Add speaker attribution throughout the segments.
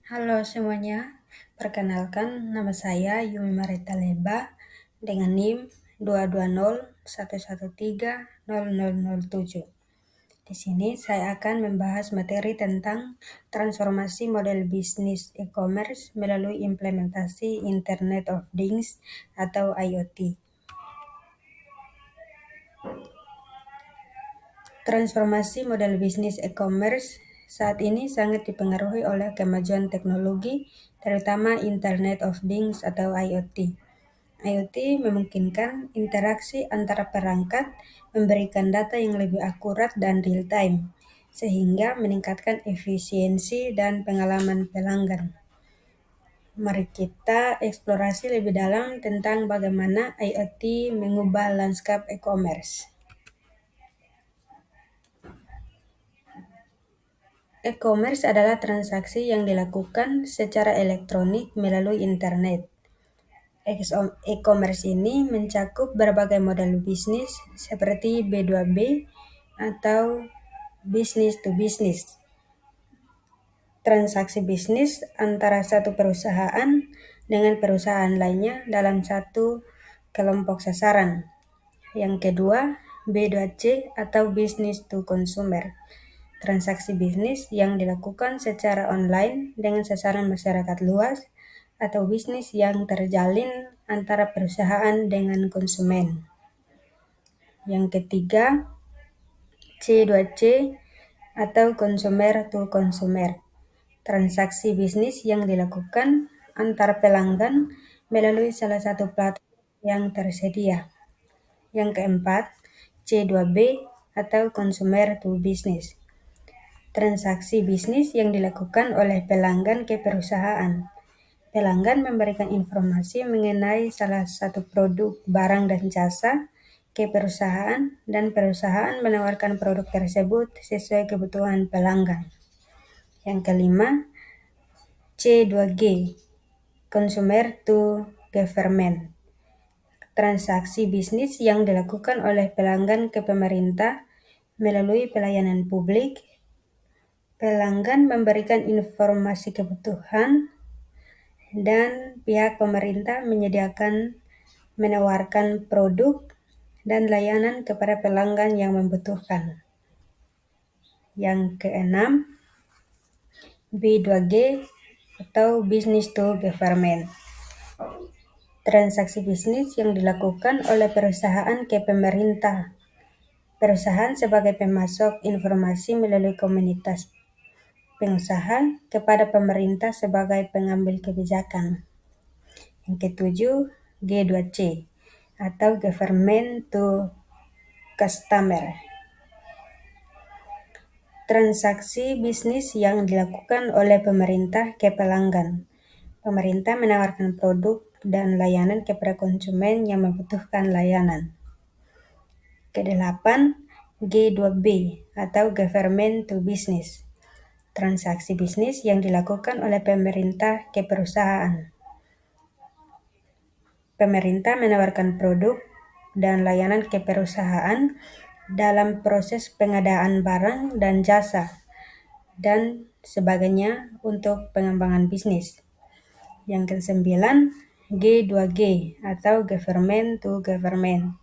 Speaker 1: Halo semuanya, perkenalkan nama saya Yumi Marita Leba dengan NIM 22011300007. Di sini saya akan membahas materi tentang transformasi model bisnis e-commerce melalui implementasi Internet of Things atau IoT. Transformasi model bisnis e-commerce saat ini sangat dipengaruhi oleh kemajuan teknologi, terutama Internet of Things atau IoT. IoT memungkinkan interaksi antara perangkat, memberikan data yang lebih akurat dan real-time, sehingga meningkatkan efisiensi dan pengalaman pelanggan. Mari kita eksplorasi lebih dalam tentang bagaimana IoT mengubah lanskap e-commerce. E-commerce adalah transaksi yang dilakukan secara elektronik melalui internet. E-commerce ini mencakup berbagai model bisnis seperti B2B atau business to business. Transaksi bisnis antara satu perusahaan dengan perusahaan lainnya dalam satu kelompok sasaran. Yang kedua, B2C atau business to consumer. Transaksi bisnis yang dilakukan secara online dengan sasaran masyarakat luas atau bisnis yang terjalin antara perusahaan dengan konsumen. Yang ketiga, C2C atau consumer to consumer. Transaksi bisnis yang dilakukan antar pelanggan melalui salah satu platform yang tersedia. Yang keempat, C2B atau consumer to business. Transaksi bisnis yang dilakukan oleh pelanggan ke perusahaan. Pelanggan memberikan informasi mengenai salah satu produk, barang, dan jasa ke perusahaan, dan perusahaan menawarkan produk tersebut sesuai kebutuhan pelanggan. Yang kelima, C2G, Consumer to Government. Transaksi bisnis yang dilakukan oleh pelanggan ke pemerintah melalui pelayanan publik. Pelanggan memberikan informasi kebutuhan dan pihak pemerintah menawarkan produk dan layanan kepada pelanggan yang membutuhkan. Yang keenam, B2G atau Business to Government. Transaksi bisnis yang dilakukan oleh perusahaan ke pemerintah. Perusahaan sebagai pemasok informasi melalui komunitas pengusaha kepada pemerintah sebagai pengambil kebijakan. Yang ketujuh, G2C atau Government to Customer. Transaksi bisnis yang dilakukan oleh pemerintah ke pelanggan. Pemerintah menawarkan produk dan layanan kepada konsumen yang membutuhkan layanan. Kedelapan, G2B atau Government to Business. Transaksi bisnis yang dilakukan oleh pemerintah ke perusahaan. Pemerintah menawarkan produk dan layanan ke perusahaan dalam proses pengadaan barang dan jasa dan sebagainya untuk pengembangan bisnis. Yang kesembilan, G2G atau Government to Government.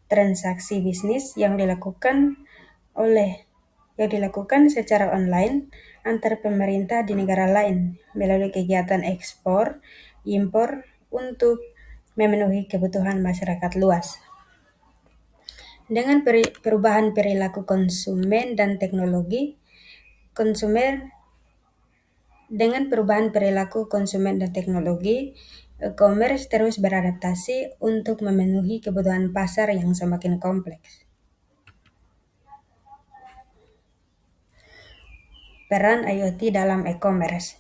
Speaker 1: Transaksi bisnis yang dilakukan secara online antar pemerintah di negara lain melalui kegiatan ekspor, impor untuk memenuhi kebutuhan masyarakat luas. Dengan perubahan perilaku konsumen dan teknologi, e-commerce terus beradaptasi untuk memenuhi kebutuhan pasar yang semakin kompleks. Peran IoT dalam e-commerce.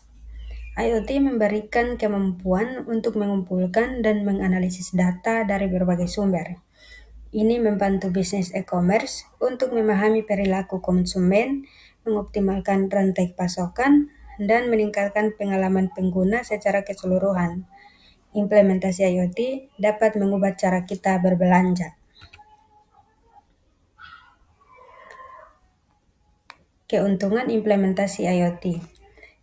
Speaker 1: IoT memberikan kemampuan untuk mengumpulkan dan menganalisis data dari berbagai sumber. Ini membantu bisnis e-commerce untuk memahami perilaku konsumen, mengoptimalkan rantai pasokan, dan meningkatkan pengalaman pengguna secara keseluruhan. Implementasi IoT dapat mengubah cara kita berbelanja. Keuntungan implementasi IoT.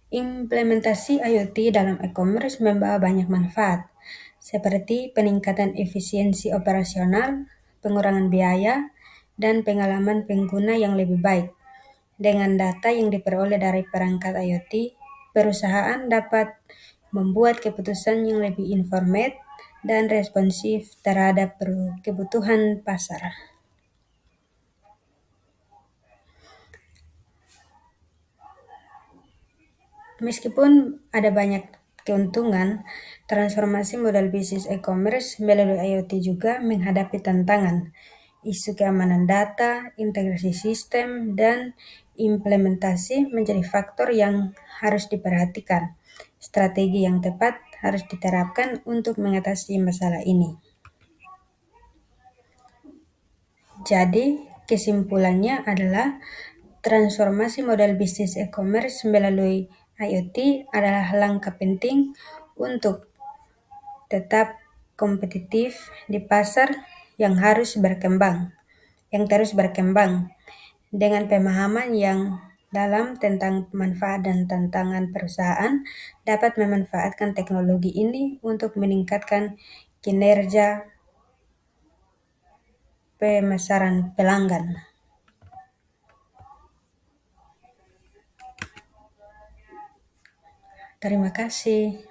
Speaker 1: Implementasi IoT dalam e-commerce membawa banyak manfaat, seperti peningkatan efisiensi operasional, pengurangan biaya, dan pengalaman pengguna yang lebih baik. Dengan data yang diperoleh dari perangkat IoT, perusahaan dapat membuat keputusan yang lebih informed dan responsif terhadap kebutuhan pasar. Meskipun ada banyak keuntungan, transformasi modal bisnis e-commerce melalui IoT juga menghadapi tantangan. Isu keamanan data, integrasi sistem, dan implementasi menjadi faktor yang harus diperhatikan. Strategi yang tepat harus diterapkan untuk mengatasi masalah ini. Jadi, kesimpulannya adalah transformasi modal bisnis e-commerce melalui IoT adalah langkah penting untuk tetap kompetitif di pasar yang terus berkembang dengan pemahaman yang dalam tentang manfaat dan tantangan perusahaan dapat memanfaatkan teknologi ini untuk meningkatkan kinerja pemasaran pelanggan. Terima kasih.